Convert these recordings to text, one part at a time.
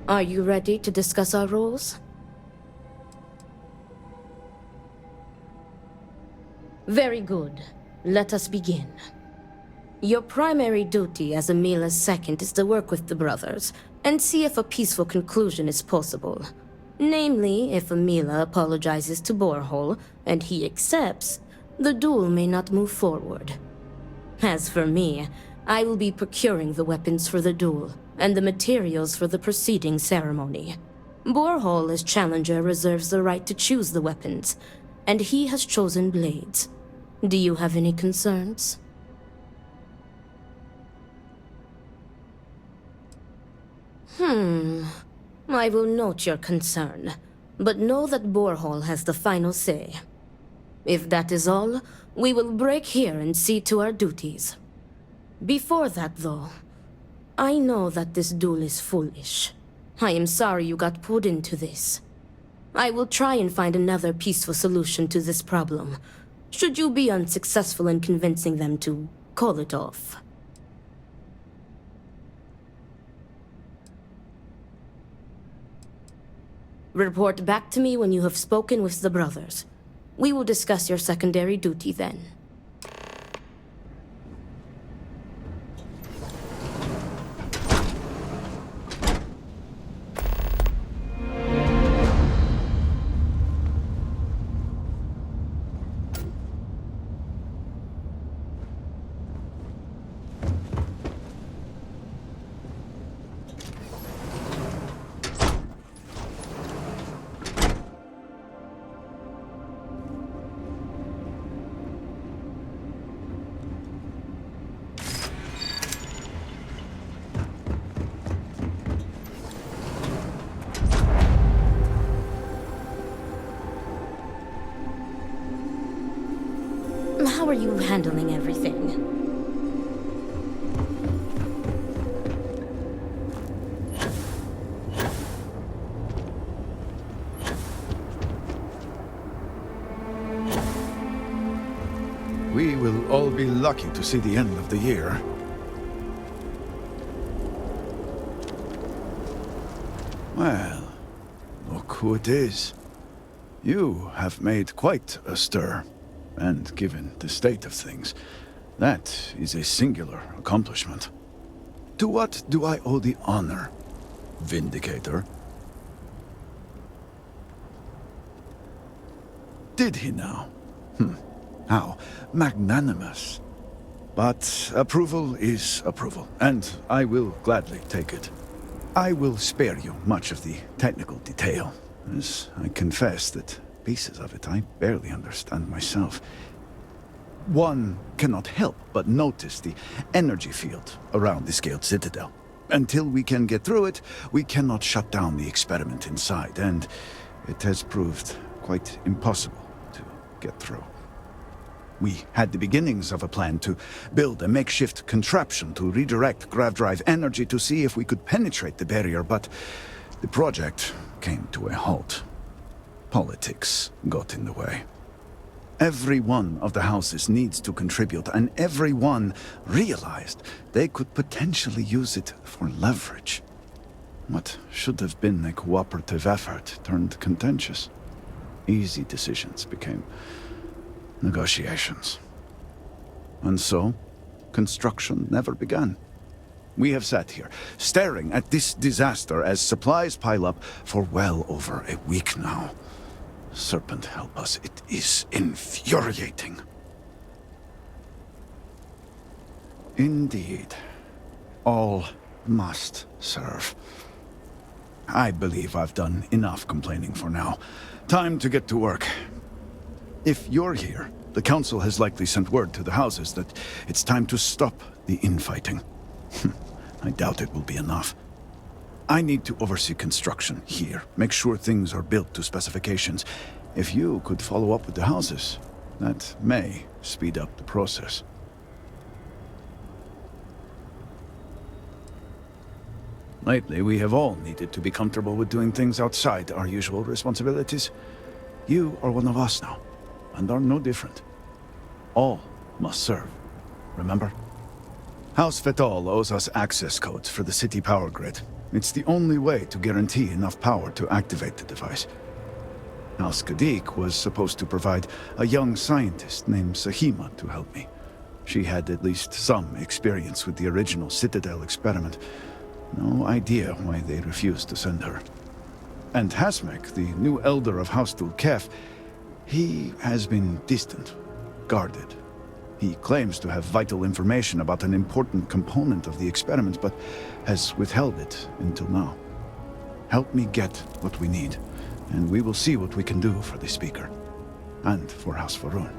Are you ready to discuss our roles? Very good. Let us begin. Your primary duty as Amila's second is to work with the brothers, and see if a peaceful conclusion is possible. Namely, if Amila apologizes to Borehole, and he accepts, the duel may not move forward. As for me, I will be procuring the weapons for the duel, and the materials for the preceding ceremony. Borehole as challenger reserves the right to choose the weapons, and he has chosen blades. Do you have any concerns? I will note your concern, but know that Borehole has the final say. If that is all, we will break here and see to our duties. Before that, though, I know that this duel is foolish. I am sorry you got pulled into this. I will try and find another peaceful solution to this problem, should you be unsuccessful in convincing them to call it off. Report back to me when you have spoken with the brothers. We will discuss your secondary duty then. How are you handling everything? We will all be lucky to see the end of the year. Well, look who it is. You have made quite a stir. And given the state of things, that is a singular accomplishment. To what do I owe the honor, Vindicator? Did he now? How magnanimous. But approval is approval, and I will gladly take it. I will spare you much of the technical detail, as I confess that pieces of it I barely understand myself. One cannot help but notice the energy field around the Scaled Citadel. Until we can get through it, we cannot shut down the experiment inside, and it has proved quite impossible to get through. We had the beginnings of a plan to build a makeshift contraption to redirect grav drive energy to see if we could penetrate the barrier, but the project came to a halt. Politics got in the way. Every one of the houses needs to contribute, and every one realized they could potentially use it for leverage. What should have been a cooperative effort turned contentious. Easy decisions became negotiations. And so, construction never began. We have sat here, staring at this disaster as supplies pile up for well over a week now. Serpent help us, it is infuriating. Indeed. All must serve. I believe I've done enough complaining for now. Time to get to work. If you're here, the Council has likely sent word to the houses that it's time to stop the infighting. I doubt it will be enough. I need to oversee construction here, make sure things are built to specifications. If you could follow up with the houses, that may speed up the process. Lately, we have all needed to be comfortable with doing things outside our usual responsibilities. You are one of us now, and are no different. All must serve, remember? House Fetal owes us access codes for the city power grid. It's the only way to guarantee enough power to activate the device. Al-Skadiq was supposed to provide a young scientist named Sahima to help me. She had at least some experience with the original Citadel experiment. No idea why they refused to send her. And Hasmek, the new elder of House Dul-Kef, he has been distant, guarded. He claims to have vital information about an important component of the experiment, but has withheld it until now. Help me get what we need, and we will see what we can do for the Speaker, and for House Varun.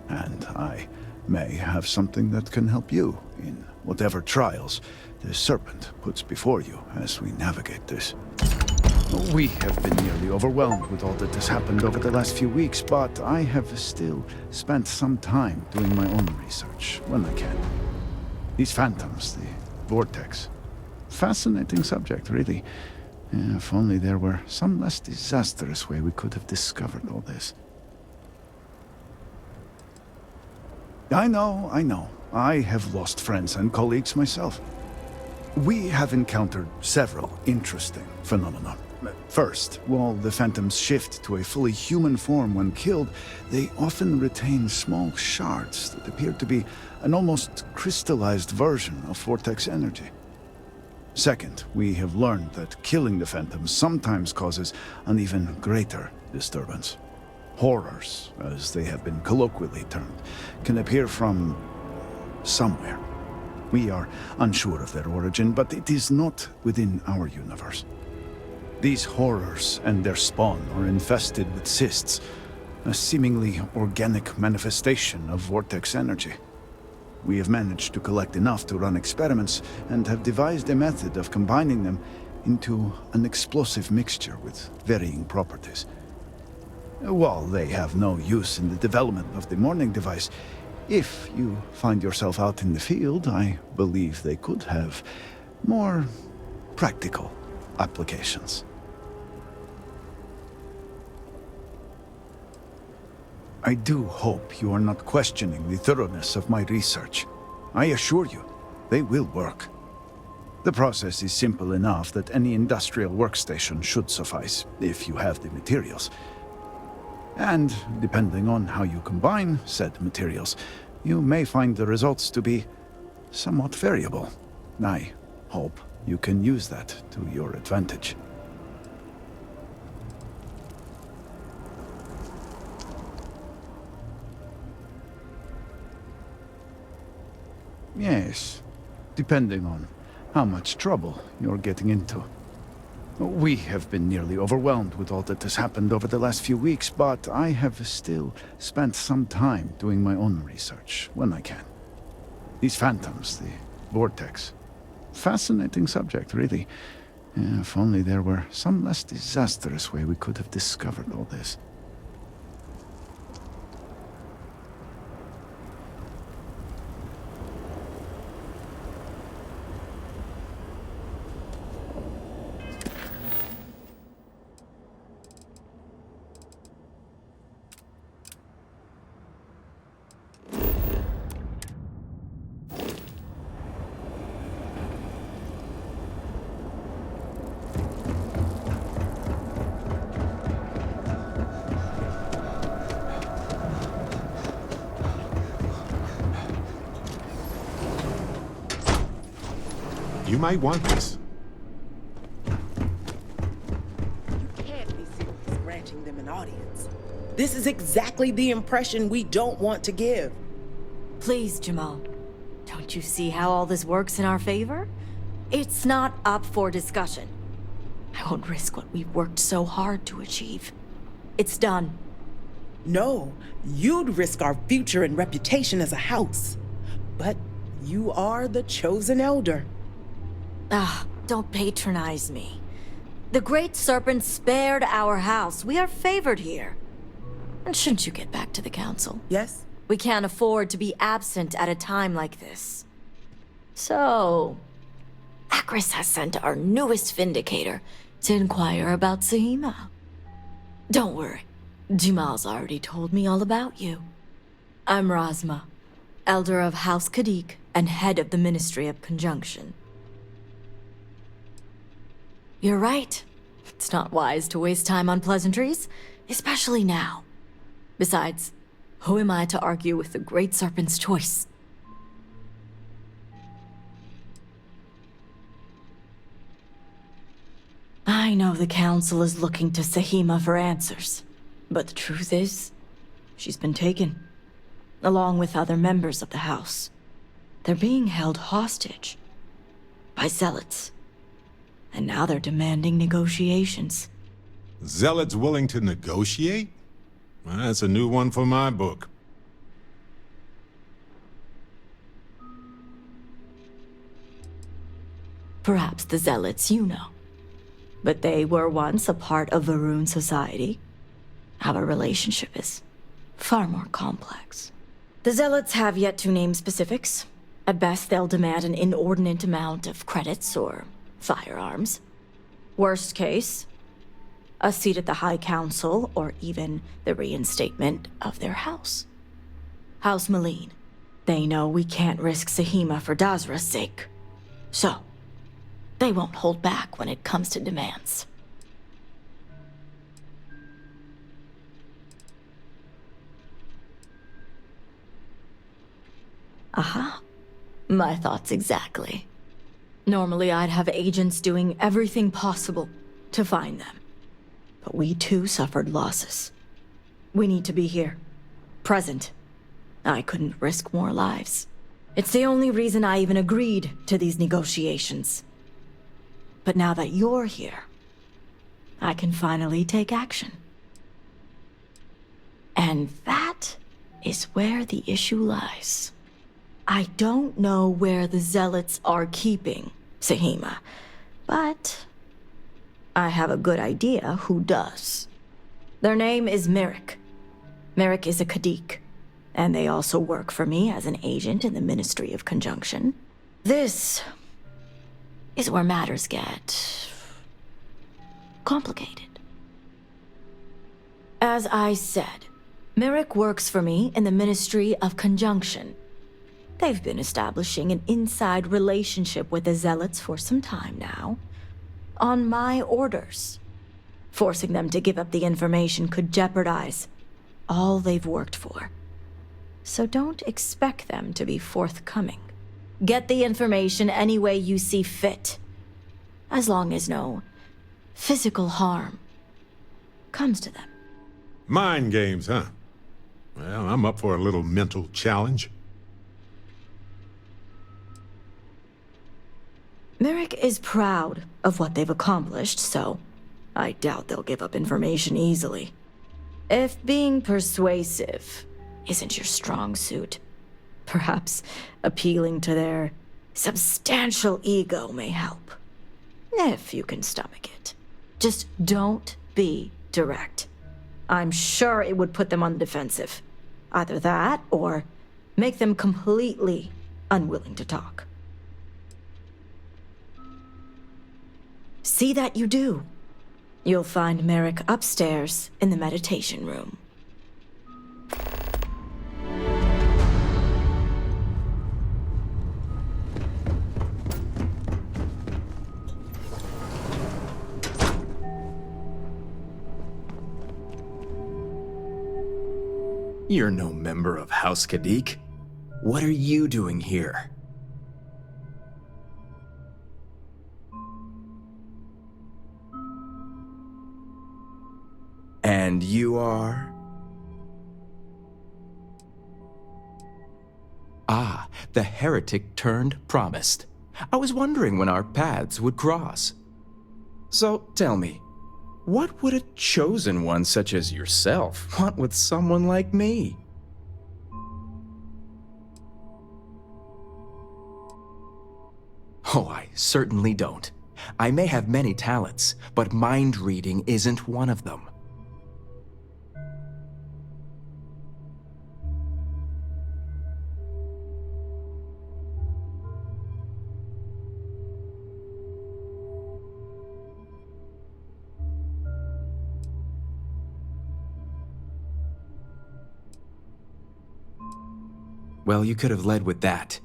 And I may have something that can help you in whatever trials the Serpent puts before you as we navigate this. We have been nearly overwhelmed with all that has happened over the last few weeks, but I have still spent some time doing my own research when I can. These phantoms, the vortex. Fascinating subject, really. If only there were some less disastrous way we could have discovered all this. I know. I have lost friends and colleagues myself. We have encountered several interesting phenomena. First, while the phantoms shift to a fully human form when killed, they often retain small shards that appear to be an almost crystallized version of vortex energy. Second, we have learned that killing the phantoms sometimes causes an even greater disturbance. Horrors, as they have been colloquially termed, can appear from somewhere. We are unsure of their origin, but it is not within our universe. These horrors and their spawn are infested with cysts, a seemingly organic manifestation of vortex energy. We have managed to collect enough to run experiments and have devised a method of combining them into an explosive mixture with varying properties. While they have no use in the development of the morning device, if you find yourself out in the field, I believe they could have more practical applications. I do hope you are not questioning the thoroughness of my research. I assure you, they will work. The process is simple enough that any industrial workstation should suffice, if you have the materials. And, depending on how you combine said materials, you may find the results to be somewhat variable. I hope you can use that to your advantage. Yes, depending on how much trouble you're getting into. We have been nearly overwhelmed with all that has happened over the last few weeks, but I have still spent some time doing my own research when I can. These phantoms, the vortex. Fascinating subject, really. If only there were some less disastrous way we could have discovered all this. You might want this. You can't be serious granting them an audience. This is exactly the impression we don't want to give. Please, Jamal. Don't you see how all this works in our favor? It's not up for discussion. I won't risk what we've worked so hard to achieve. It's done. No, you'd risk our future and reputation as a house. But you are the chosen elder. Don't patronize me. The Great Serpent spared our house. We are favored here. And shouldn't you get back to the council? Yes? We can't afford to be absent at a time like this. So, Akris has sent our newest Vindicator to inquire about Sahima. Don't worry, Jamal's already told me all about you. I'm Razma, Elder of House Kadiq and head of the Ministry of Conjunction. You're right. It's not wise to waste time on pleasantries, especially now. Besides, who am I to argue with the Great Serpent's choice? I know the Council is looking to Sahima for answers, but the truth is, she's been taken, along with other members of the House. They're being held hostage by Zealots, and now they're demanding negotiations. Zealots willing to negotiate? Well, that's a new one for my book. Perhaps the Zealots you know. But they were once a part of Varun society. Our relationship is far more complex. The Zealots have yet to name specifics. At best, they'll demand an inordinate amount of credits or firearms. Worst case, a seat at the High Council or even the reinstatement of their house. House Malene. They know we can't risk Sahima for Dazra's sake. So, they won't hold back when it comes to demands. Aha. My thoughts exactly. Normally I'd have agents doing everything possible to find them. But we too suffered losses. We need to be here. Present. I couldn't risk more lives. It's the only reason I even agreed to these negotiations. But now that you're here, I can finally take action. And that is where the issue lies. I don't know where the Zealots are keeping Sahima, but I have a good idea who does. Their name is Merrick. Merrick is a Kadik, and they also work for me as an agent in the Ministry of Conjunction. This is where matters get complicated. As I said, Merrick works for me in the Ministry of Conjunction. They've been establishing an inside relationship with the Zealots for some time now, on my orders. Forcing them to give up the information could jeopardize all they've worked for. So don't expect them to be forthcoming. Get the information any way you see fit, as long as no physical harm comes to them. Mind games, huh? Well, I'm up for a little mental challenge. Merrick is proud of what they've accomplished, so I doubt they'll give up information easily. If being persuasive isn't your strong suit, perhaps appealing to their substantial ego may help. If you can stomach it. Just don't be direct. I'm sure it would put them on the defensive. Either that, or make them completely unwilling to talk. See that you do. You'll find Merrick upstairs in the meditation room. You're no member of House Kadik. What are you doing here? And you are? Ah, the heretic turned promised. I was wondering when our paths would cross. So tell me, what would a chosen one such as yourself want with someone like me? Oh, I certainly don't. I may have many talents, but mind reading isn't one of them. Well, you could have led with that.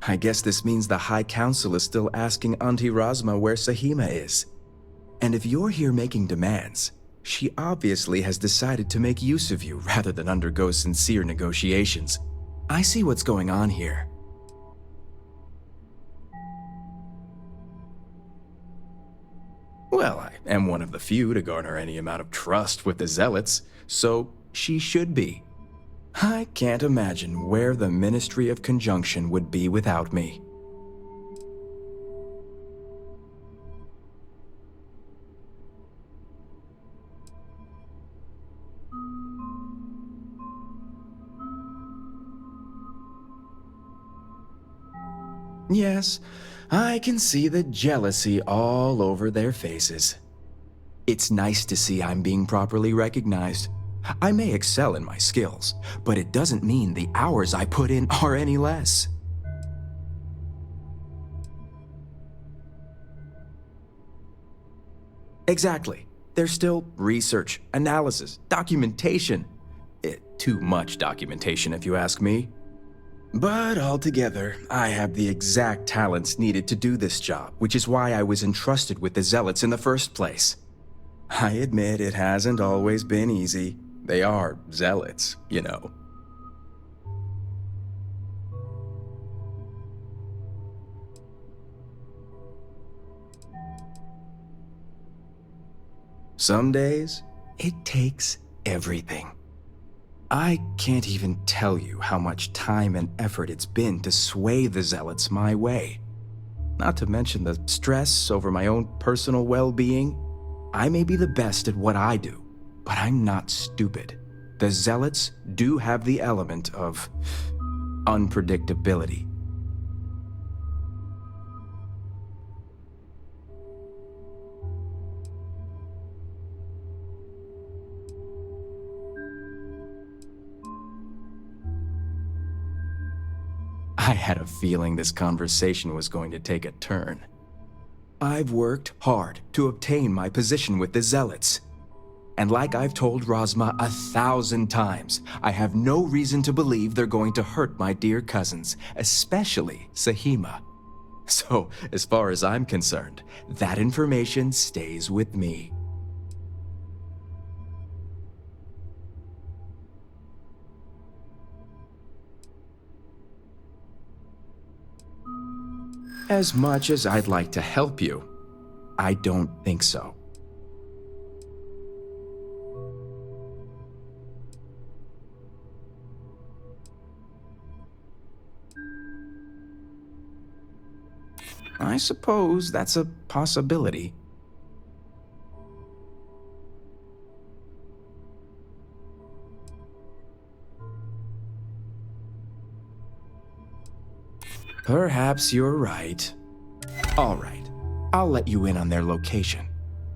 I guess this means the High Council is still asking Auntie Razma where Sahima is. And if you're here making demands, she obviously has decided to make use of you rather than undergo sincere negotiations. I see what's going on here. Well, I am one of the few to garner any amount of trust with the Zealots, so she should be. I can't imagine where the Ministry of Conjunction would be without me. Yes, I can see the jealousy all over their faces. It's nice to see I'm being properly recognized. I may excel in my skills, but it doesn't mean the hours I put in are any less. Exactly. There's still research, analysis, documentation. Too much documentation, if you ask me. But altogether, I have the exact talents needed to do this job, which is why I was entrusted with the Zealots in the first place. I admit it hasn't always been easy. They are Zealots, you know. Some days, it takes everything. I can't even tell you how much time and effort it's been to sway the Zealots my way. Not to mention the stress over my own personal well-being. I may be the best at what I do, but I'm not stupid. The Zealots do have the element of unpredictability. I had a feeling this conversation was going to take a turn. I've worked hard to obtain my position with the Zealots. And like I've told Rosma 1,000 times, I have no reason to believe they're going to hurt my dear cousins, especially Sahima. So, as far as I'm concerned, that information stays with me. As much as I'd like to help you, I don't think so. I suppose that's a possibility. Perhaps you're right. All right, I'll let you in on their location.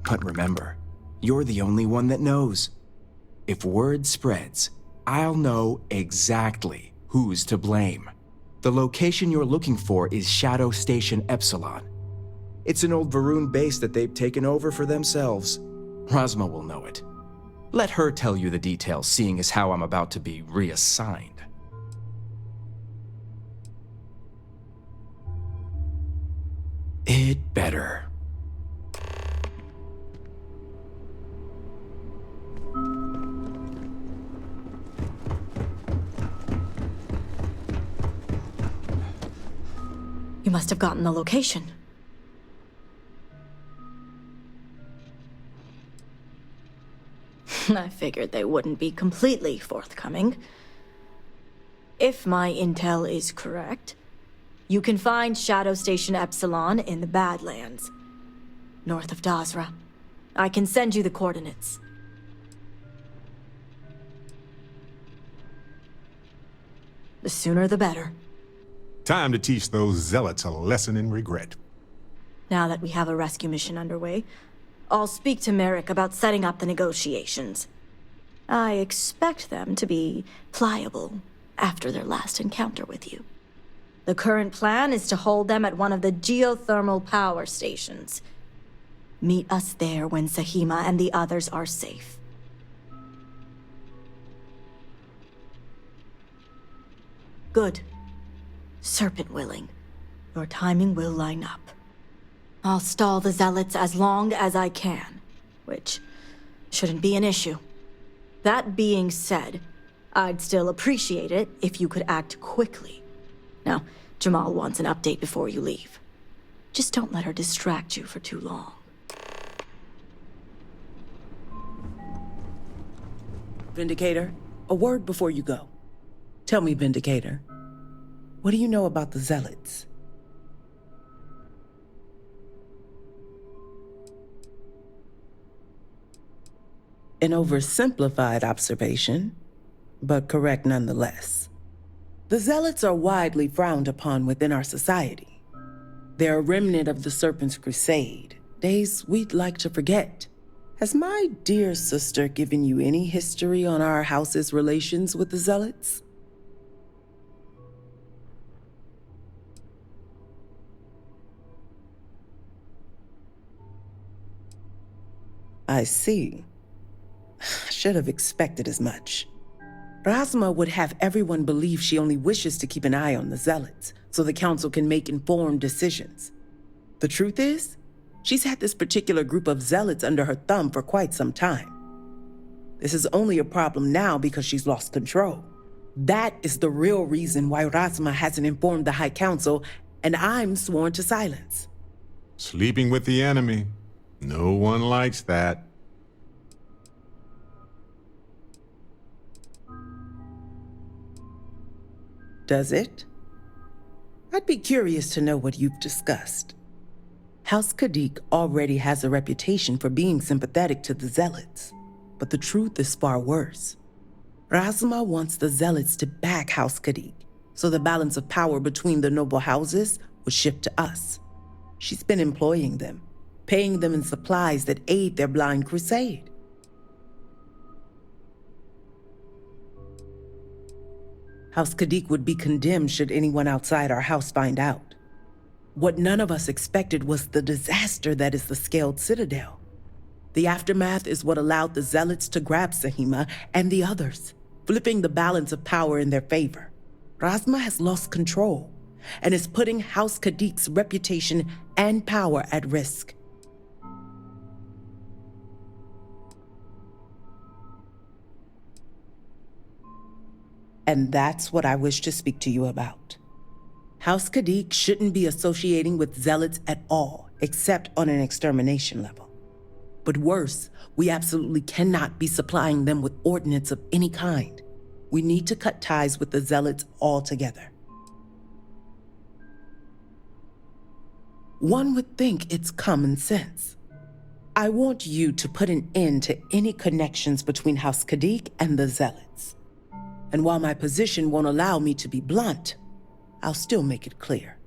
But remember, you're the only one that knows. If word spreads, I'll know exactly who's to blame. The location you're looking for is Shadow Station Epsilon. It's an old Varun base that they've taken over for themselves. Rosma will know it. Let her tell you the details, seeing as how I'm about to be reassigned. It better. You must have gotten the location. I figured they wouldn't be completely forthcoming. If my intel is correct, you can find Shadow Station Epsilon in the Badlands, north of Dazra. I can send you the coordinates. The sooner the better. Time to teach those zealots a lesson in regret. Now that we have a rescue mission underway, I'll speak to Merrick about setting up the negotiations. I expect them to be pliable after their last encounter with you. The current plan is to hold them at one of the geothermal power stations. Meet us there when Sahima and the others are safe. Good. Serpent willing, your timing will line up. I'll stall the Zealots as long as I can, which shouldn't be an issue. That being said, I'd still appreciate it if you could act quickly. Now, Jamal wants an update before you leave. Just don't let her distract you for too long. Vindicator, a word before you go. Tell me, Vindicator, what do you know about the Zealots? An oversimplified observation, but correct nonetheless. The Zealots are widely frowned upon within our society. They're a remnant of the Serpent's Crusade, days we'd like to forget. Has my dear sister given you any history on our house's relations with the Zealots? I see. Should have expected as much. Rasma would have everyone believe she only wishes to keep an eye on the Zealots, so the Council can make informed decisions. The truth is, she's had this particular group of Zealots under her thumb for quite some time. This is only a problem now because she's lost control. That is the real reason why Rasma hasn't informed the High Council, and I'm sworn to silence. Sleeping with the enemy. No one likes that. Does it? I'd be curious to know what you've discussed. House Kadik already has a reputation for being sympathetic to the Zealots, but the truth is far worse. Rasma wants the Zealots to back House Kadik, so the balance of power between the noble houses would shift to us. She's been employing them, paying them in supplies that aid their blind crusade. House Kadik would be condemned should anyone outside our house find out. What none of us expected was the disaster that is the Scaled Citadel. The aftermath is what allowed the Zealots to grab Sahima and the others, flipping the balance of power in their favor. Rasma has lost control and is putting House Kadik's reputation and power at risk. And that's what I wish to speak to you about. House Kadik shouldn't be associating with Zealots at all, except on an extermination level. But worse, we absolutely cannot be supplying them with ordnance of any kind. We need to cut ties with the Zealots altogether. One would think it's common sense. I want you to put an end to any connections between House Kadik and the Zealots. And while my position won't allow me to be blunt, I'll still make it clear.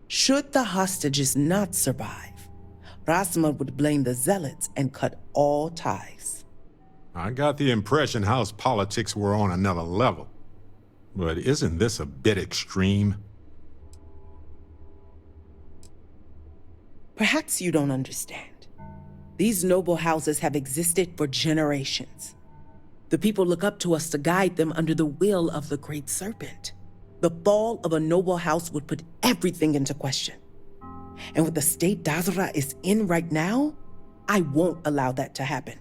Should the hostages not survive, Rasma would blame the Zealots and cut all ties. I got the impression house politics were on another level. But isn't this a bit extreme? Perhaps you don't understand. These noble houses have existed for generations. The people look up to us to guide them under the will of the Great Serpent. The fall of a noble house would put everything into question. And with the state Dazra is in right now, I won't allow that to happen.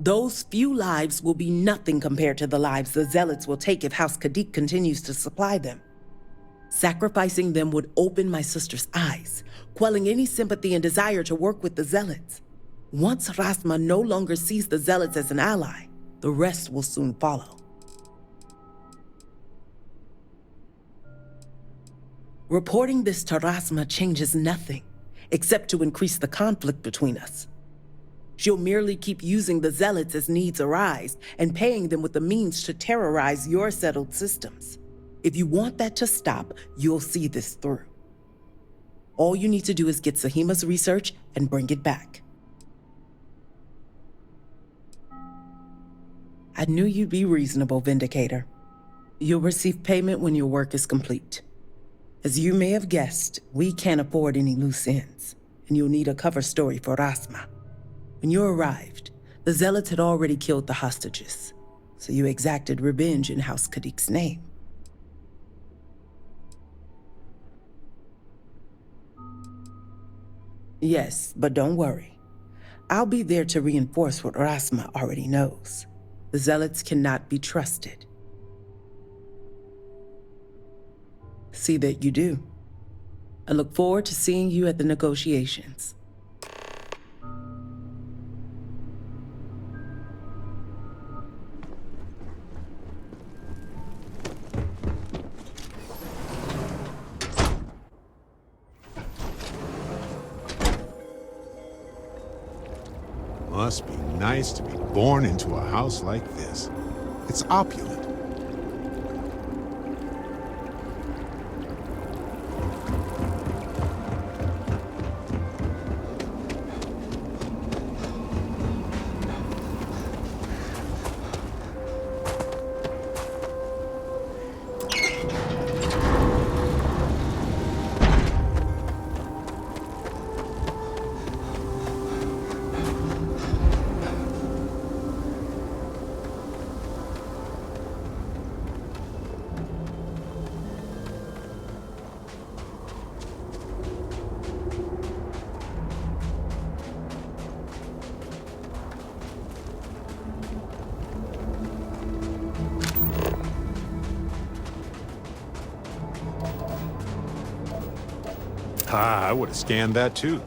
Those few lives will be nothing compared to the lives the Zealots will take if House Kadik continues to supply them. Sacrificing them would open my sister's eyes, quelling any sympathy and desire to work with the Zealots. Once Rasma no longer sees the Zealots as an ally, the rest will soon follow. Reporting this to Rasma changes nothing, except to increase the conflict between us. She'll merely keep using the Zealots as needs arise and paying them with the means to terrorize your settled systems. If you want that to stop, you'll see this through. All you need to do is get Sahima's research and bring it back. I knew you'd be reasonable, Vindicator. You'll receive payment when your work is complete. As you may have guessed, we can't afford any loose ends, and you'll need a cover story for Rasma. When you arrived, the Zealots had already killed the hostages, so you exacted revenge in House Kadik's name. Yes, but don't worry. I'll be there to reinforce what Rasma already knows. The Zealots cannot be trusted. See that you do. I look forward to seeing you at the negotiations. Must be nice to be born into a house like this. It's opulent. Ah, I would have scanned that too.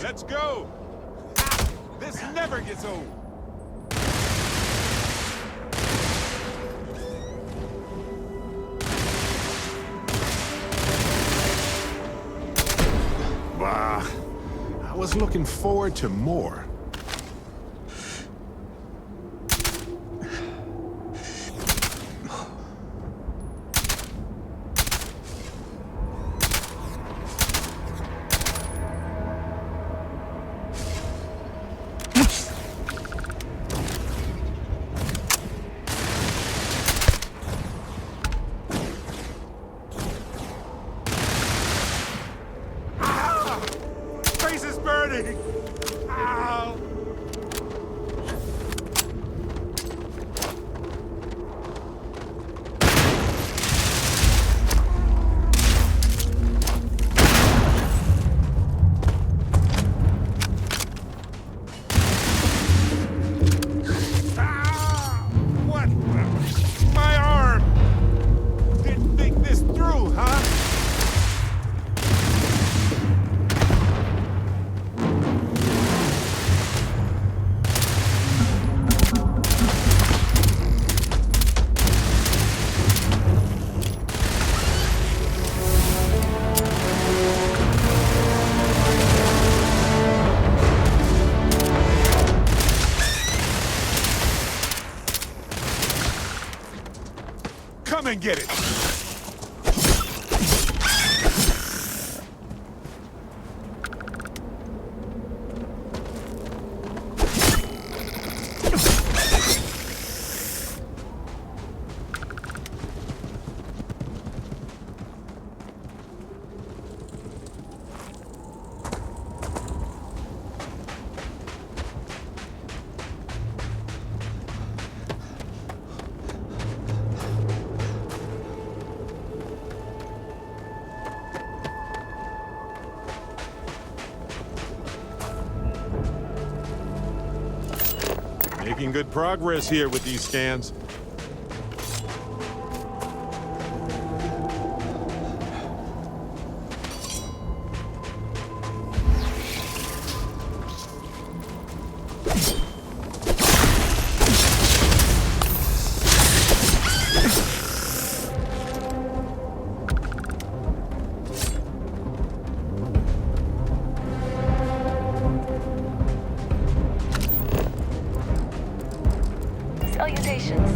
Let's go! This never gets old. was looking forward to more. Face is burning! Ow! Ah! What? My arm! Didn't think this through, huh? Come and get it! Making good progress here with these scans. Salutations.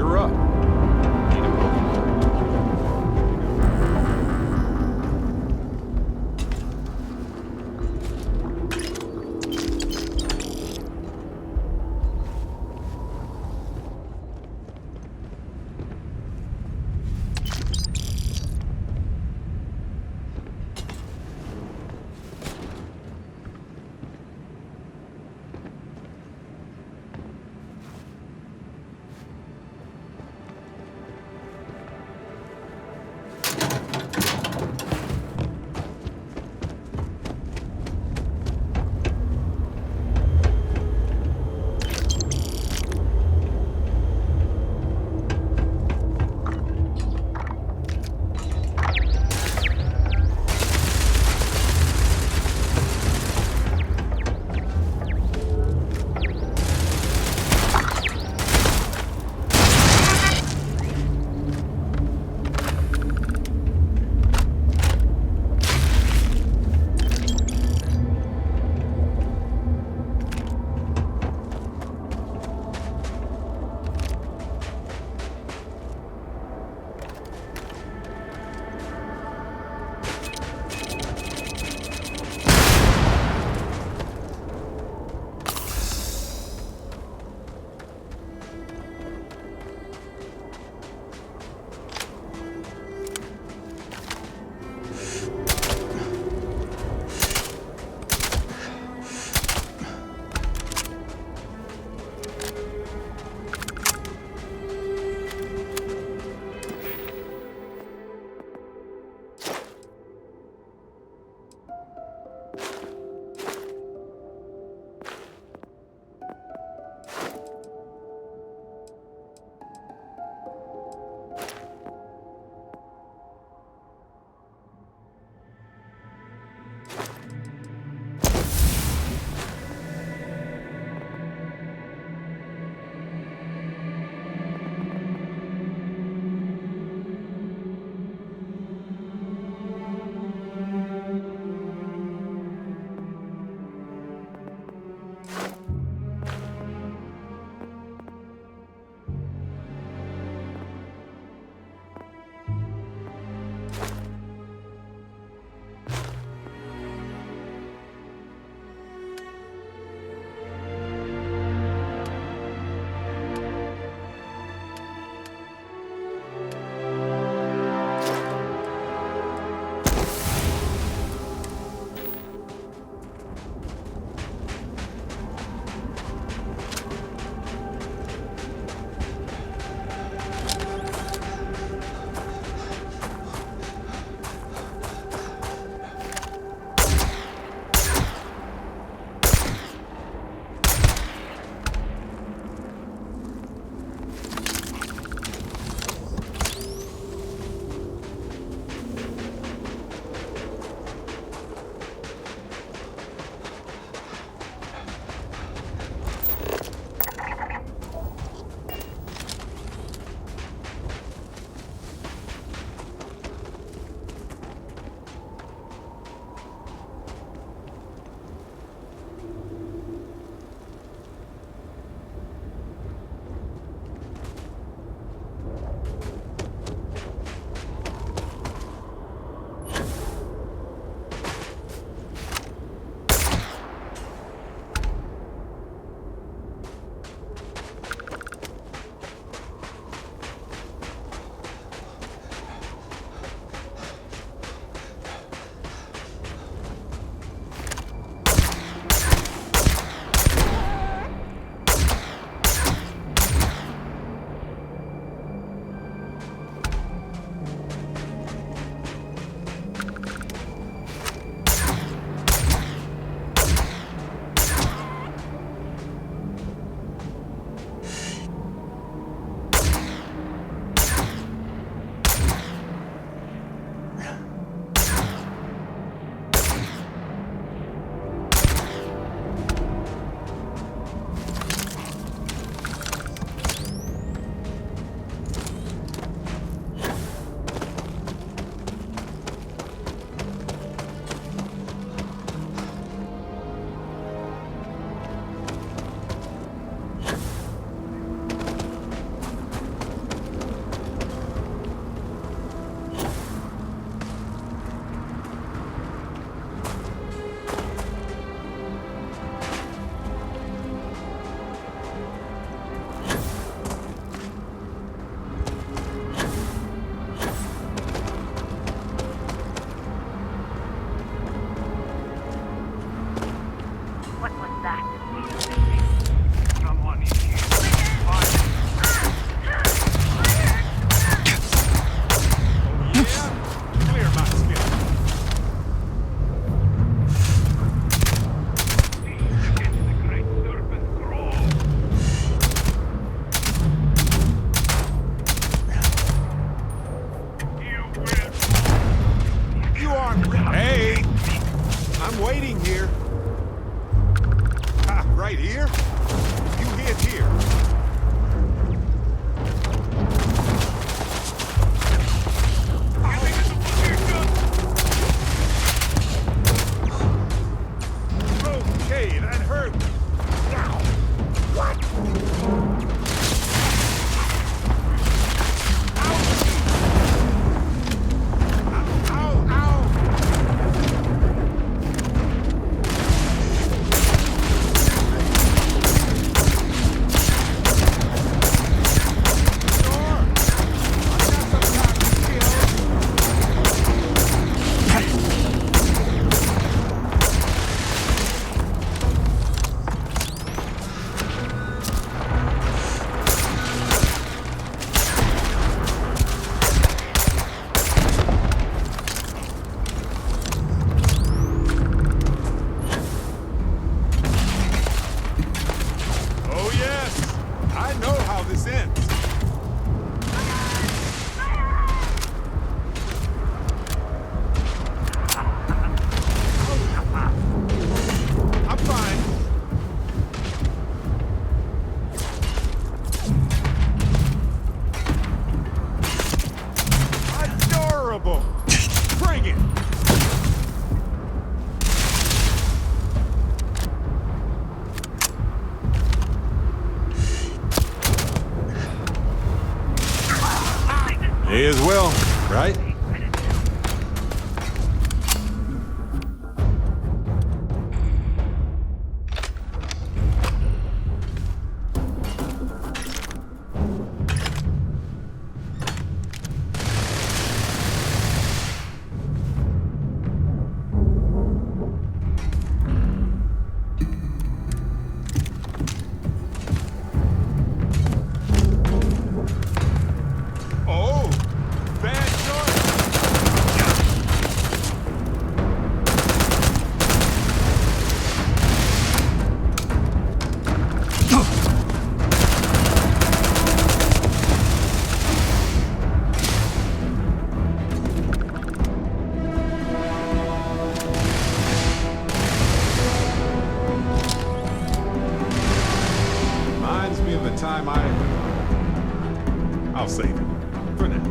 You're up. May as well, right? Oh, bad choice. Reminds me of the time I'll save it for now.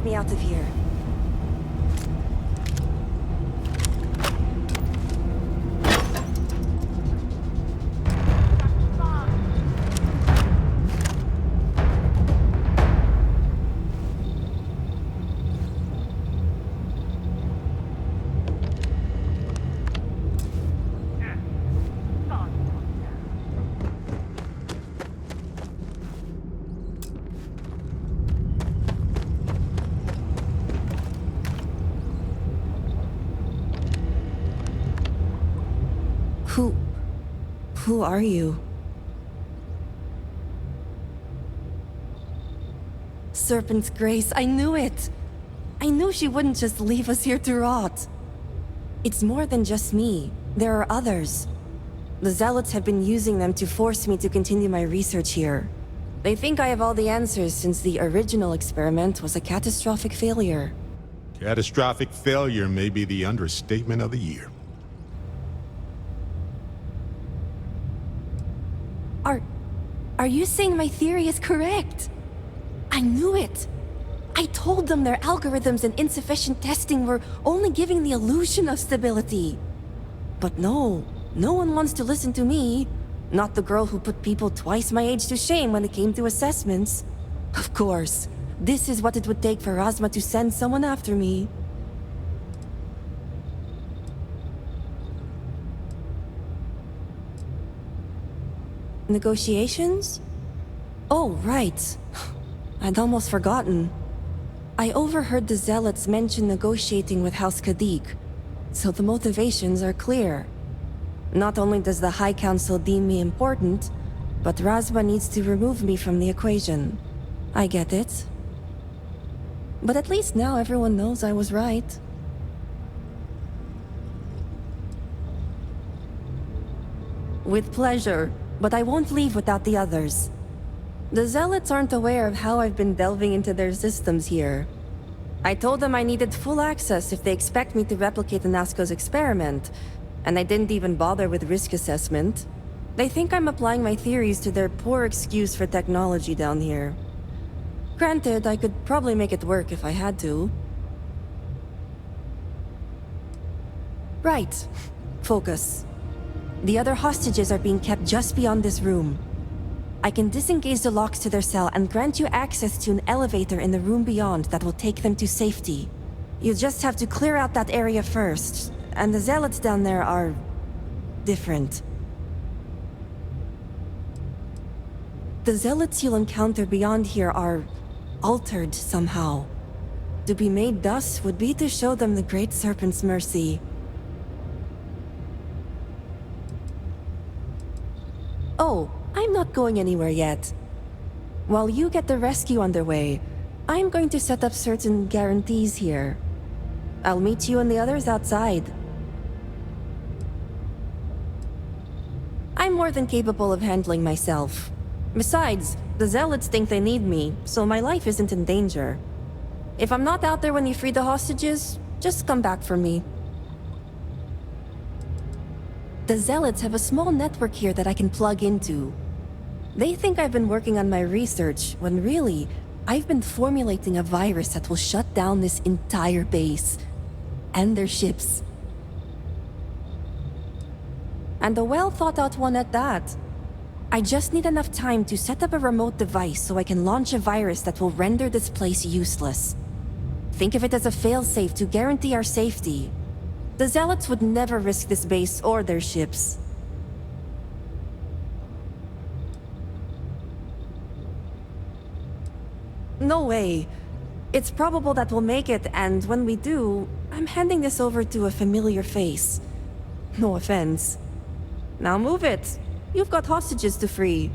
get me out of here. Who are you? Serpent's Grace, I knew it! I knew she wouldn't just leave us here to rot. It's more than just me. There are others. The Zealots have been using them to force me to continue my research here. They think I have all the answers since the original experiment was a catastrophic failure. Catastrophic failure may be the understatement of the year. Are you saying my theory is correct? I knew it! I told them their algorithms and insufficient testing were only giving the illusion of stability. But no one wants to listen to me. Not the girl who put people twice my age to shame when it came to assessments. Of course, this is what it would take for Razma to send someone after me. Negotiations? Oh, right. I'd almost forgotten. I overheard the Zealots mention negotiating with House Kadik, so the motivations are clear. Not only does the High Council deem me important, but Razma needs to remove me from the equation. I get it. But at least now everyone knows I was right. With pleasure, but I won't leave without the others. The Zealots aren't aware of how I've been delving into their systems here. I told them I needed full access if they expect me to replicate Anasco's experiment, and I didn't even bother with risk assessment. They think I'm applying my theories to their poor excuse for technology down here. Granted, I could probably make it work if I had to. Right. Focus. The other hostages are being kept just beyond this room. I can disengage the locks to their cell and grant you access to an elevator in the room beyond that will take them to safety. You just have to clear out that area first, and the Zealots down there are... different. The Zealots you'll encounter beyond here are... altered somehow. To be made thus would be to show them the Great Serpent's mercy. Oh, I'm not going anywhere yet. While you get the rescue underway, I'm going to set up certain guarantees here. I'll meet you and the others outside. I'm more than capable of handling myself. Besides, the Zealots think they need me, so my life isn't in danger. If I'm not out there when you free the hostages, just come back for me. The Zealots have a small network here that I can plug into. They think I've been working on my research, when really, I've been formulating a virus that will shut down this entire base. And their ships. And a well-thought-out one at that. I just need enough time to set up a remote device so I can launch a virus that will render this place useless. Think of it as a failsafe to guarantee our safety. The Zealots would never risk this base or their ships. No way. It's probable that we'll make it, and when we do, I'm handing this over to a familiar face. No offense. Now move it. You've got hostages to free.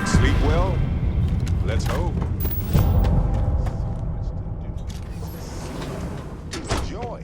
Sleep well? Let's hope. Enjoy.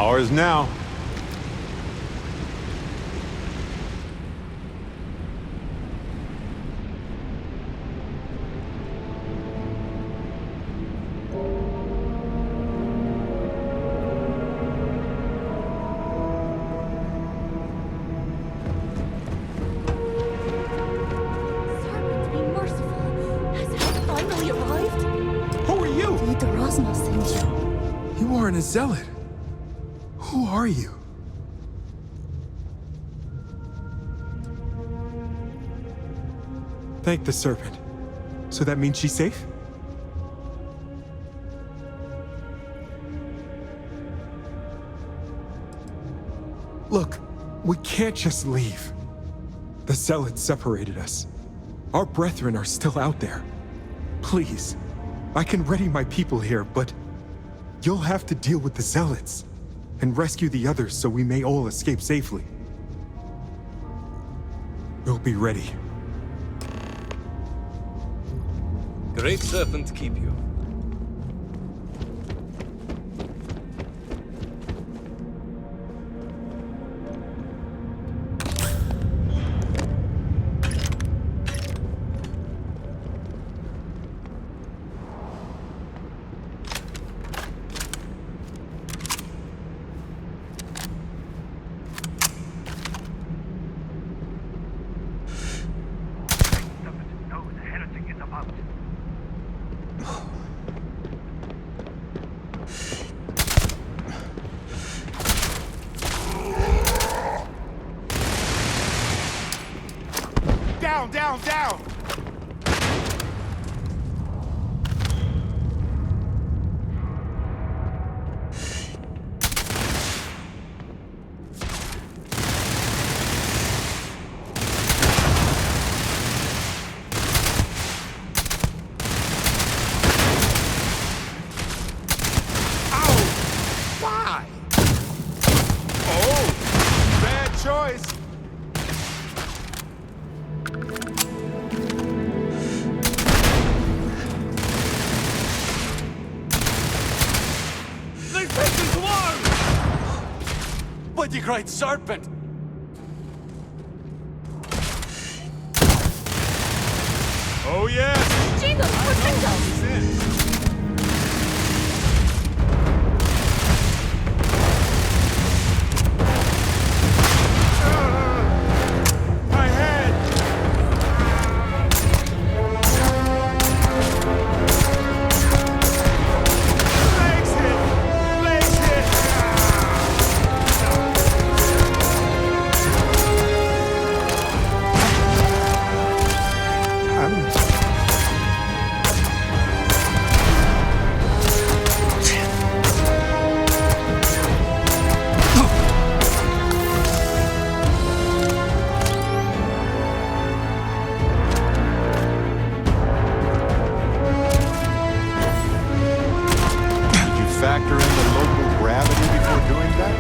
Ours now. Serpent, be merciful. Has it finally arrived? Who are you? Did the Rosmo send you? You aren't a zealot. Who are you? Thank the serpent. So that means she's safe? Look, we can't just leave. The zealots separated us. Our brethren are still out there. Please, I can ready my people here, but you'll have to deal with the zealots and rescue the others so we may all escape safely. We'll be ready. Great serpent keep you. Down, down, down! Why? Oh, bad choice. They've taken to arms! But you great serpent! Oh, yes. Jingle, protect us! He's in. My head. Legs hit. Legs hit. Did you factor in the local gravity before doing that?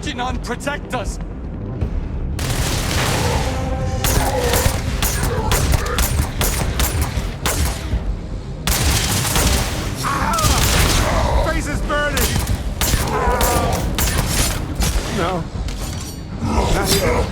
Jinan, protect us! No. Not yet.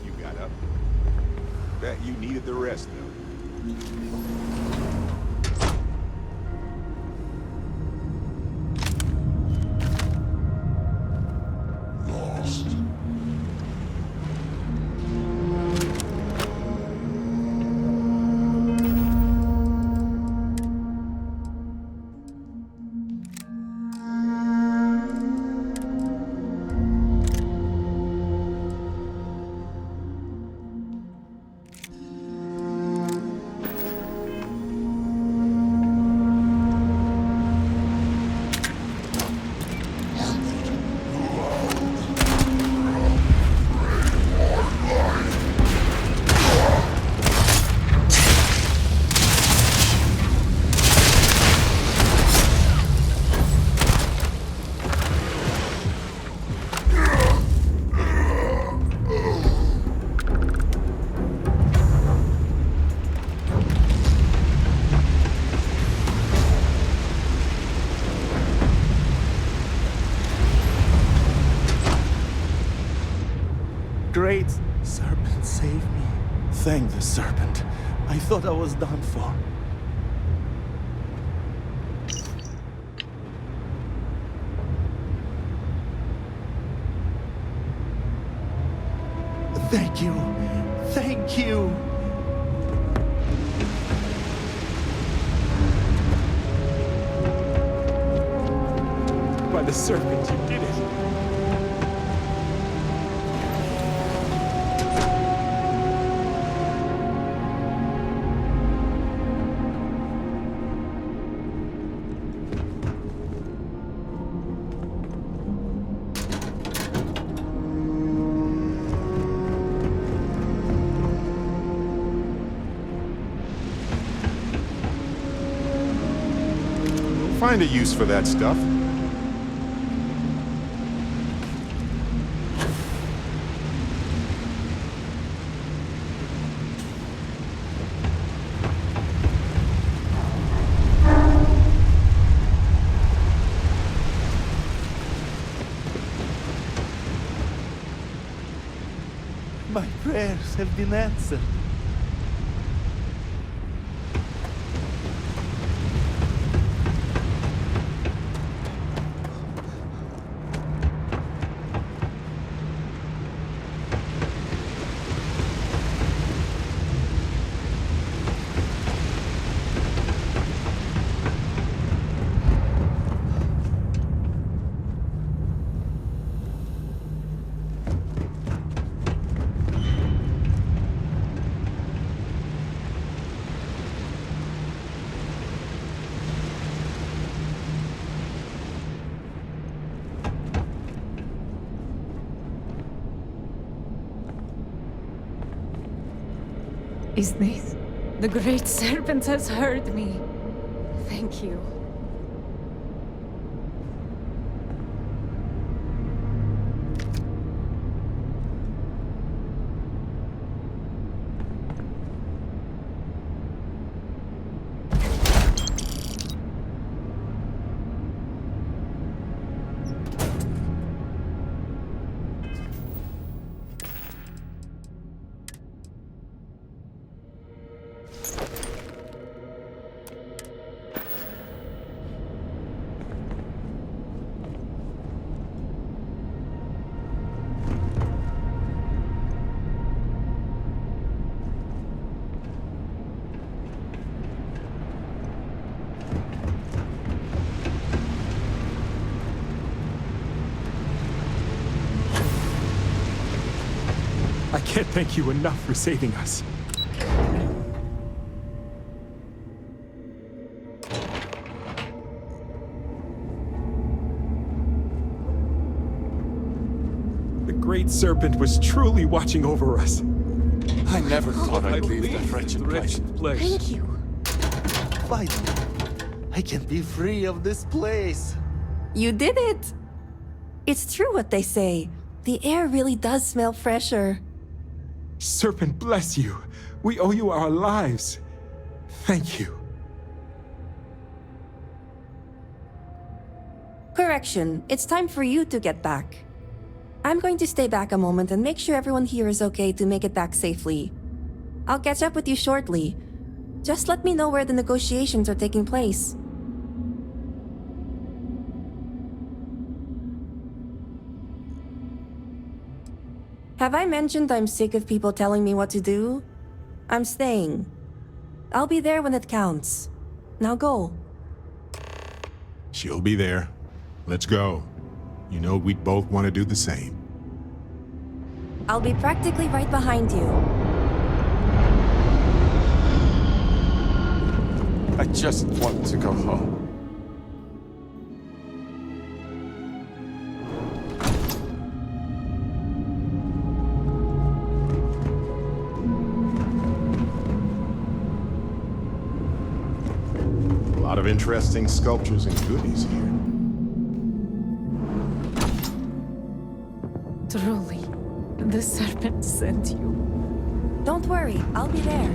You got up. Bet you needed the rest, though. Great Serpent, save me. Thank the Serpent. I thought I was done for. Thank you. Thank you. By the serpent, you did it. Find a use for that stuff. My prayers have been answered. Is this? The Great Serpent has heard me. Thank you. can't thank you enough for saving us. The Great Serpent was truly watching over us. I never thought I'd leave that wretched place. Thank you. Finally, I can be free of this place. You did it! It's true what they say. The air really does smell fresher. Serpent bless you. We owe you our lives. Thank you. Correction, it's time for you to get back. I'm going to stay back a moment and make sure everyone here is okay to make it back safely. I'll catch up with you shortly. Just let me know where the negotiations are taking place. Have I mentioned I'm sick of people telling me what to do? I'm staying. I'll be there when it counts. Now go. She'll be there. Let's go. You know we'd both want to do the same. I'll be practically right behind you. I just want to go home. A lot of interesting sculptures and goodies here. Truly, the serpent sent you. Don't worry, I'll be there.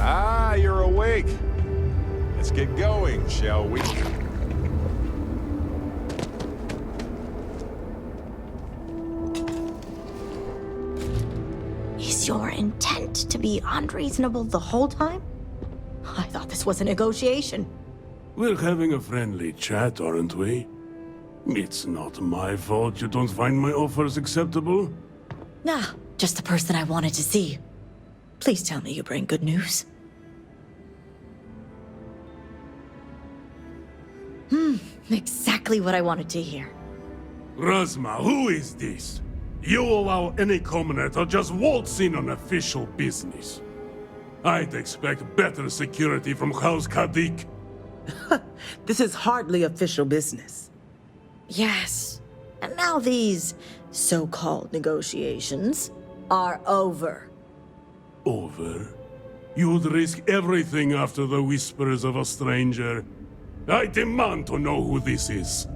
Ah, you're awake. Let's get going, shall we? Is your intent to be unreasonable the whole time? I thought this was a negotiation. We're having a friendly chat, aren't we? It's not my fault you don't find my offers acceptable. Nah, just the person I wanted to see. Please tell me you bring good news. Exactly what I wanted to hear. Razma, who is this? You allow any commoner to just waltz in on official business. I'd expect better security from House Kadik. This is hardly official business. Yes. And now these so-called negotiations are over. Over? You'd risk everything after the whispers of a stranger. I demand to know who this is.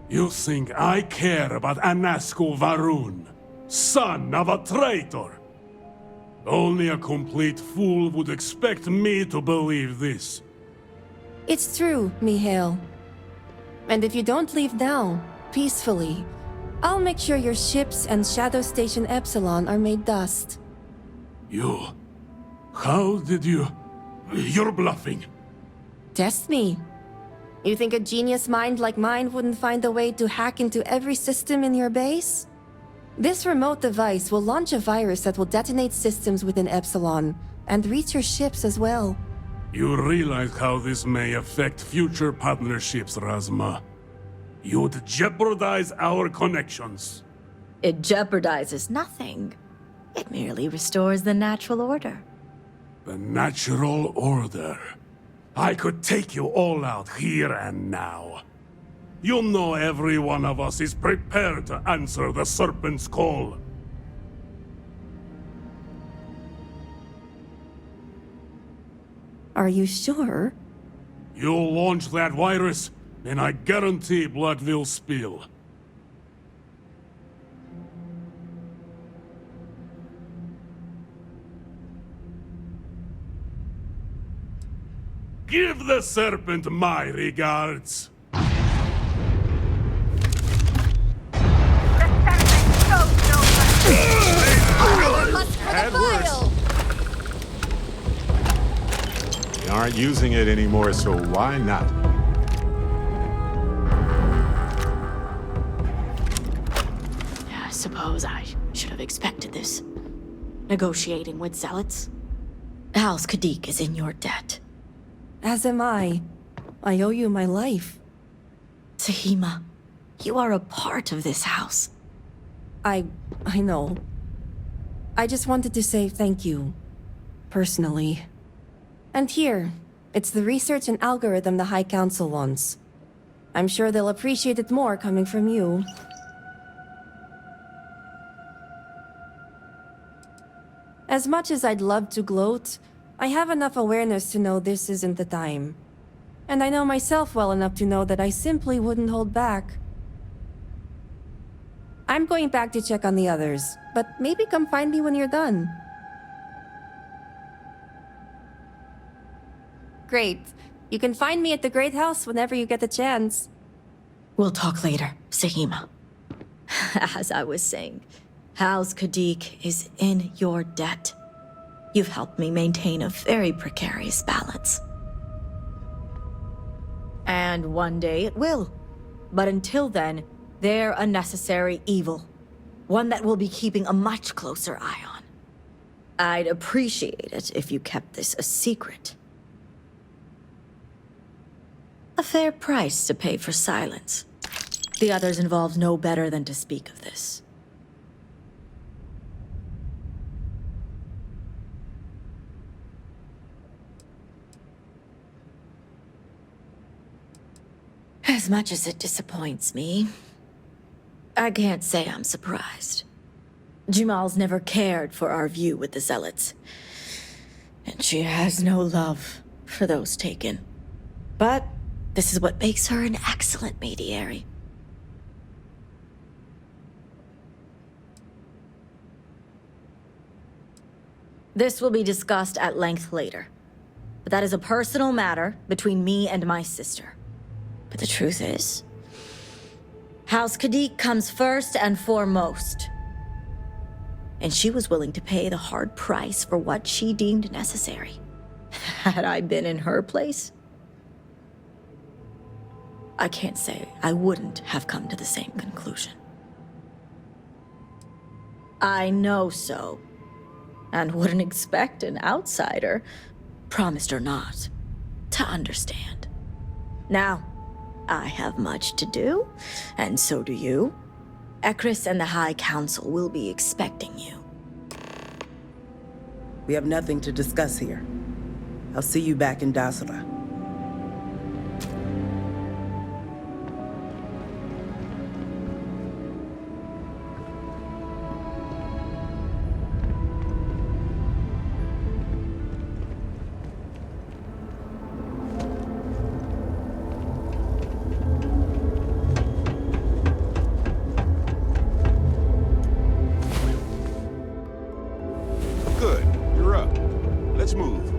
You think I care about Anasco Varun, son of a traitor? Only a complete fool would expect me to believe this. It's true, Mihail. And if you don't leave now, peacefully, I'll make sure your ships and Shadow Station Epsilon are made dust. You... How did you... You're bluffing. Test me. You think a genius mind like mine wouldn't find a way to hack into every system in your base? This remote device will launch a virus that will detonate systems within Epsilon, and reach your ships as well. You realize how this may affect future partnerships, Razma. You'd jeopardize our connections. It jeopardizes nothing. It merely restores the natural order. The natural order. I could take you all out here and now. You know every one of us is prepared to answer the Serpent's call. Are you sure? You'll launch that virus, and I guarantee blood will spill. Give the Serpent my regards. Had worse. We aren't using it anymore, so why not? I suppose I should have expected this. Negotiating with zealots. House Kadik is in your debt. As am I. I owe you my life. Sahima, you are a part of this house. I know. I just wanted to say thank you. Personally. And here, it's the research and algorithm the High Council wants. I'm sure they'll appreciate it more coming from you. As much as I'd love to gloat, I have enough awareness to know this isn't the time. And I know myself well enough to know that I simply wouldn't hold back. I'm going back to check on the others, but maybe come find me when you're done. Great. You can find me at the Great House whenever you get the chance. We'll talk later, Sahima. As I was saying, House Kadik is in your debt. You've helped me maintain a very precarious balance. And one day it will. But until then, they're a necessary evil. One that we'll be keeping a much closer eye on. I'd appreciate it if you kept this a secret. A fair price to pay for silence. The others involved know better than to speak of this. As much as it disappoints me, I can't say I'm surprised. Jamal's never cared for our view with the Zealots. And she has no love for those taken. But this is what makes her an excellent mediary. This will be discussed at length later. But that is a personal matter between me and my sister. But the truth is, House Kadik comes first and foremost. And she was willing to pay the hard price for what she deemed necessary. Had I been in her place, I can't say I wouldn't have come to the same conclusion. I know so, and wouldn't expect an outsider, promised or not, to understand. Now, I have much to do, and so do you. Ekris and the High Council will be expecting you. We have nothing to discuss here. I'll see you back in Dasra. Good. You're up. Let's move.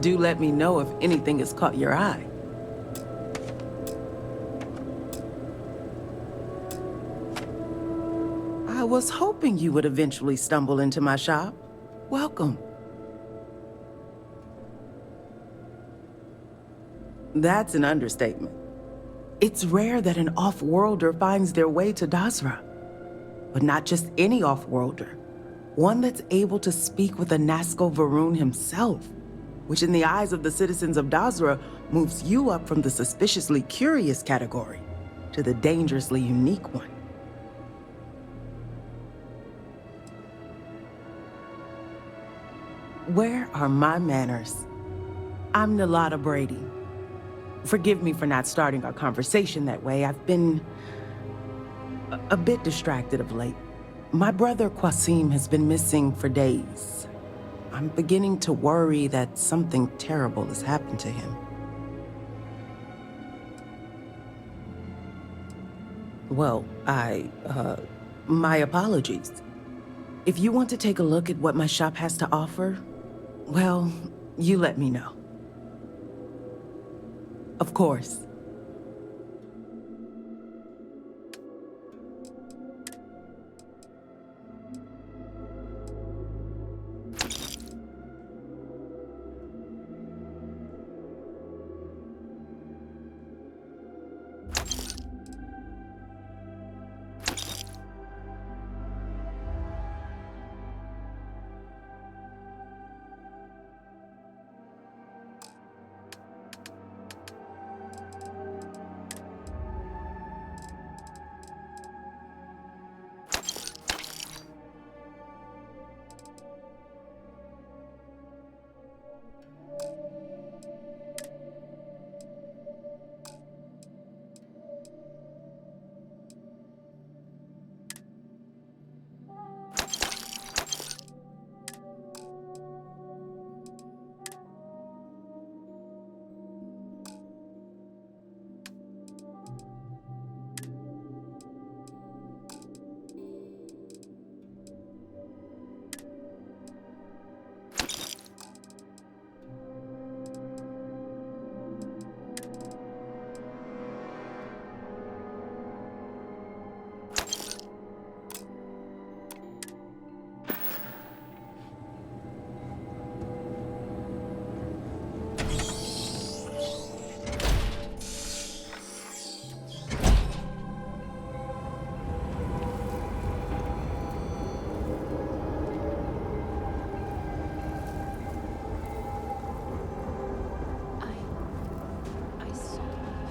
Do let me know if anything has caught your eye. I was hoping you would eventually stumble into my shop. Welcome. That's an understatement. It's rare that an off-worlder finds their way to Dasra. But not just any off-worlder. One that's able to speak with Anasco Varun himself, which in the eyes of the citizens of Dasra moves you up from the suspiciously curious category to the dangerously unique one. Where are my manners? I'm Nalada Brady. Forgive me for not starting our conversation that way. I've been a bit distracted of late. My brother Qasim has been missing for days. I'm beginning to worry that something terrible has happened to him. Well, my apologies. If you want to take a look at what my shop has to offer, well, you let me know. Of course.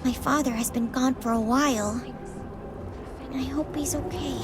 My father has been gone for a while. I hope he's okay.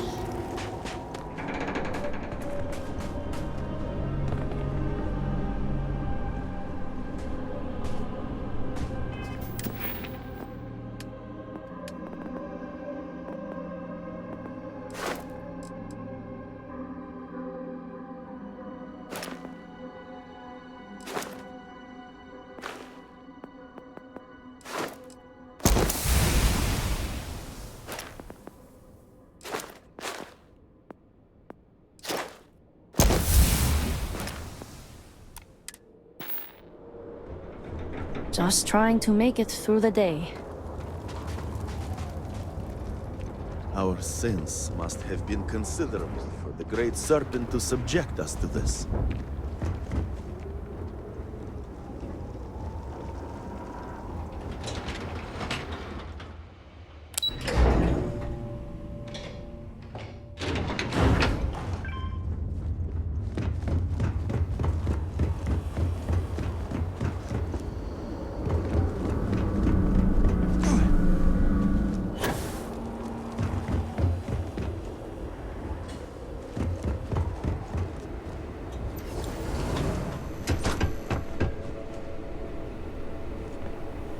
Just trying to make it through the day. Our sins must have been considerable for the Great Serpent to subject us to this.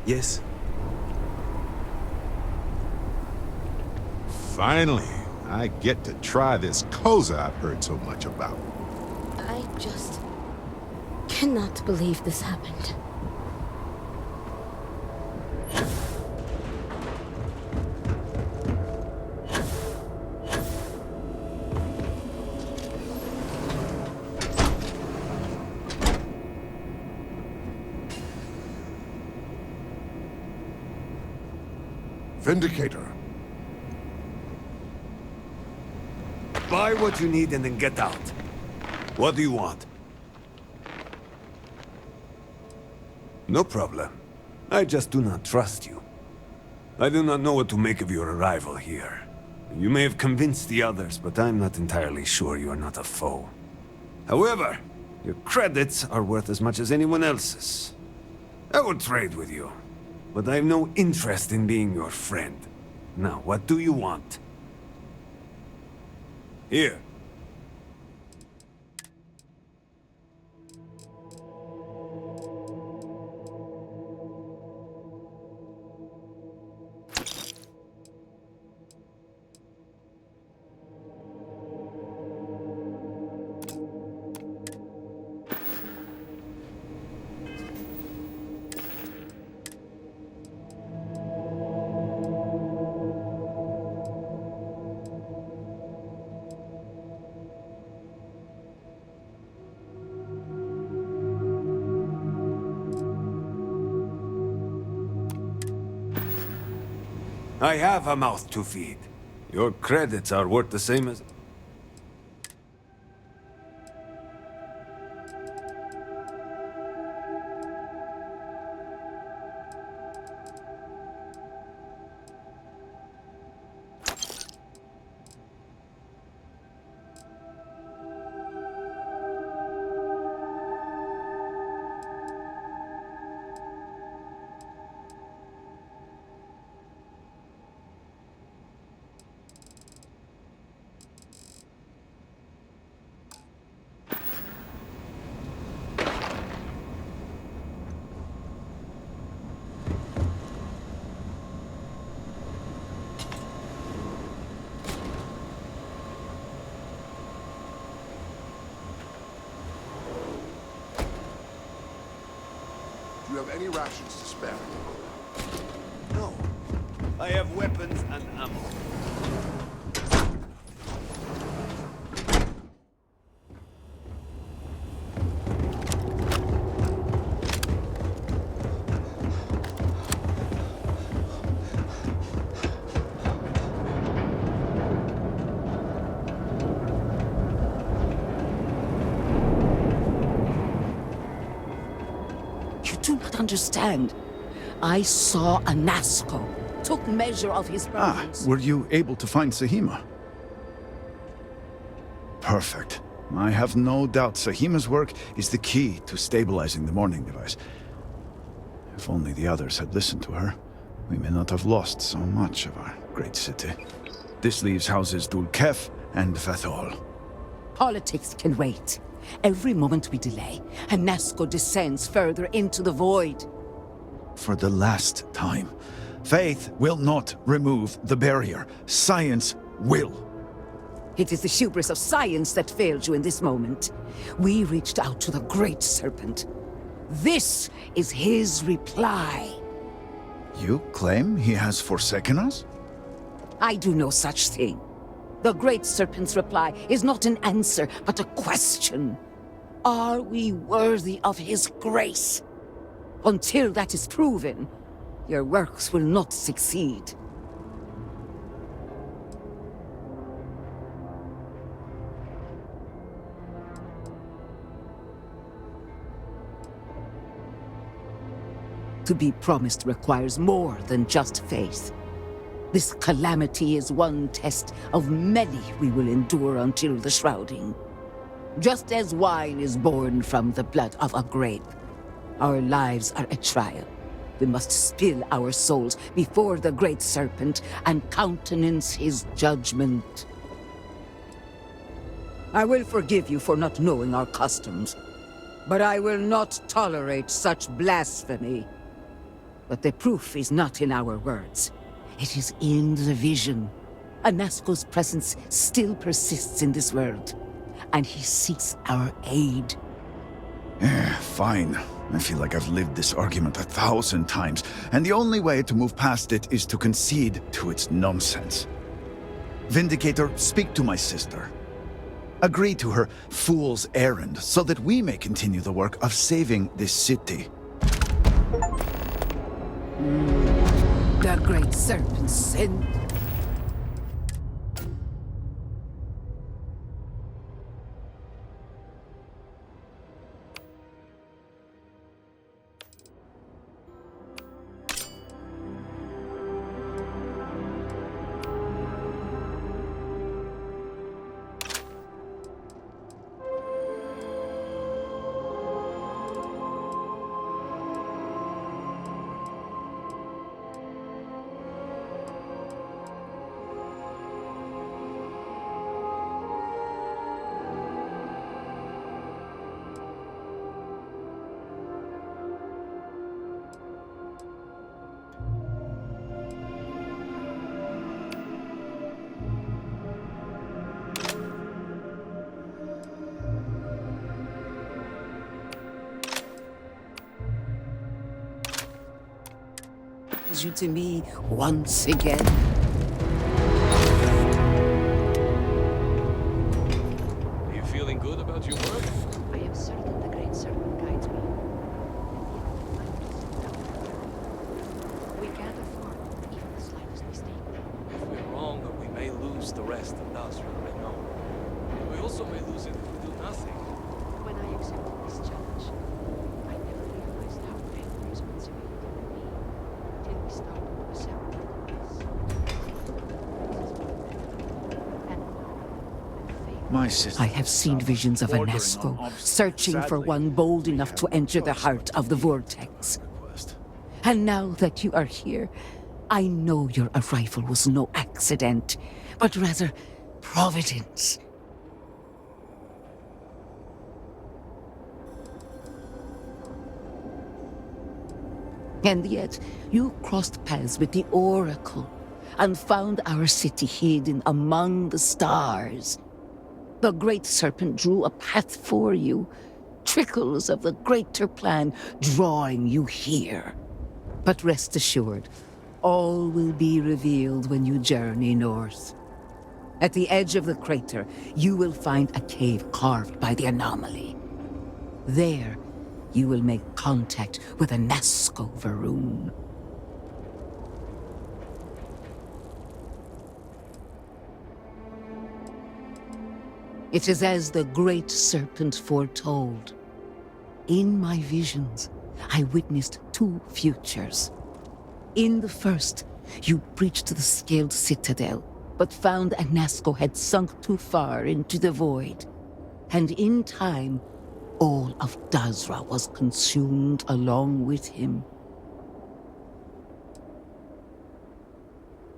Yes? Finally, I get to try this Koza I've heard so much about. I just cannot believe this happened. Vindicator. Buy what you need and then get out. What do you want? No problem. I just do not trust you. I do not know what to make of your arrival here. You may have convinced the others, but I'm not entirely sure you are not a foe. However, your credits are worth as much as anyone else's. I will trade with you. But I have no interest in being your friend. Now, what do you want? Here. I have a mouth to feed. Your credits are worth the same as... Do you have any rations to spare? No. I have weapons and ammo. Do not understand. I saw Anasco, took measure of his presence. Were you able to find Sahima? Perfect. I have no doubt Sahima's work is the key to stabilizing the morning device. If only the others had listened to her, we may not have lost so much of our great city. This leaves houses Dul Kef and Fathol. Politics can wait. Every moment we delay, Anasco descends further into the void. For the last time, faith will not remove the barrier. Science will. It is the hubris of science that failed you in this moment. We reached out to the Great Serpent. This is his reply. You claim he has forsaken us? I do no such thing. The Great Serpent's reply is not an answer, but a question. Are we worthy of his grace? Until that is proven, your works will not succeed. To be promised requires more than just faith. This calamity is one test of many we will endure until the shrouding. Just as wine is born from the blood of a grape, our lives are a trial. We must spill our souls before the Great Serpent and countenance his judgment. I will forgive you for not knowing our customs, but I will not tolerate such blasphemy. But the proof is not in our words. It is in the vision. Anasco's presence still persists in this world, and he seeks our aid. Fine. I feel like I've lived this argument 1,000 times, and the only way to move past it is to concede to its nonsense. Vindicator, speak to my sister. Agree to her fool's errand so that we may continue the work of saving this city. The Great Serpent's sin. You to me once again. Are you feeling good about your work? I am certain the Great Serpent guides me. We can't afford even the slightest mistake. If we're wrong, we may lose the rest, and thus we may know. We also may lose it if we do nothing. When I accepted this challenge, I never realized how great the responsibility would be till we started to assemble My sister. I have seen visions of Anasco, searching for one bold enough to enter the heart of the vortex. And now that you are here, I know your arrival was no accident, but rather providence. And yet, you crossed paths with the Oracle and found our city hidden among the stars. The Great Serpent drew a path for you, trickles of the greater plan drawing you here. But rest assured, all will be revealed when you journey north. At the edge of the crater, you will find a cave carved by the anomaly. There, you will make contact with Anasco Varun. It is as the Great Serpent foretold. In my visions, I witnessed two futures. In the first, you breached the scaled citadel, but found Anasco had sunk too far into the void. And in time, all of Dazra was consumed along with him.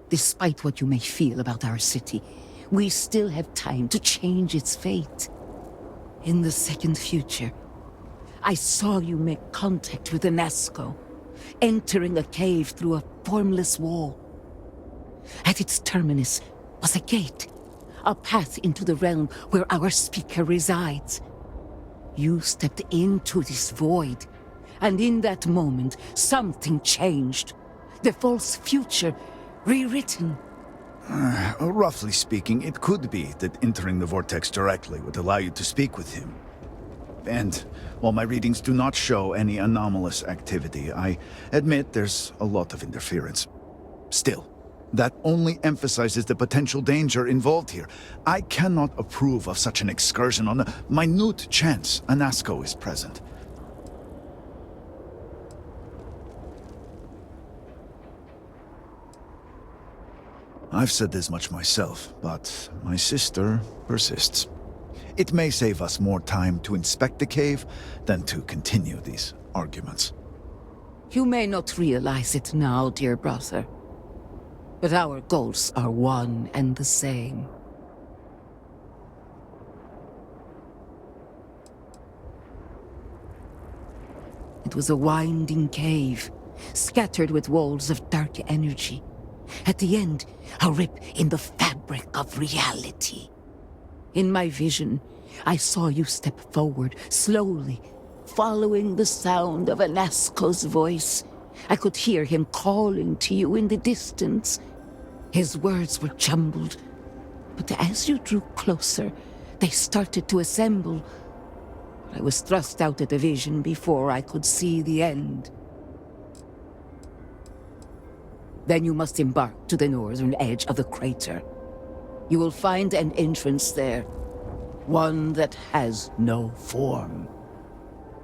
Despite what you may feel about our city, we still have time to change its fate. In the second future, I saw you make contact with Anasco, entering a cave through a formless wall. At its terminus was a gate, a path into the realm where our speaker resides. You stepped into this void, and in that moment, something changed. The false future rewritten. Roughly speaking, it could be that entering the vortex directly would allow you to speak with him. And while my readings do not show any anomalous activity, I admit there's a lot of interference. Still, that only emphasizes the potential danger involved here. I cannot approve of such an excursion on the minute chance Anasco is present. I've said this much myself, but my sister persists. It may save us more time to inspect the cave than to continue these arguments. You may not realize it now, dear brother, but our goals are one and the same. It was a winding cave, scattered with walls of dark energy. At the end, a rip in the fabric of reality. In my vision, I saw you step forward, slowly, following the sound of Anasco's voice. I could hear him calling to you in the distance. His words were jumbled, but as you drew closer, they started to assemble. I was thrust out of the vision before I could see the end. Then you must embark to the northern edge of the crater. You will find an entrance there, one that has no form.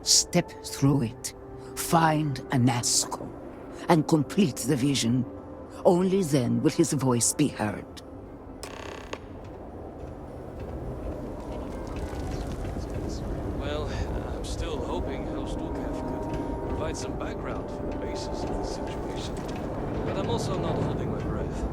Step through it, find Anasco, and complete the vision. Only then will his voice be heard. Well, I'm still hoping Host Lukav could provide some background for the basis of the situation. But I'm also not holding my breath.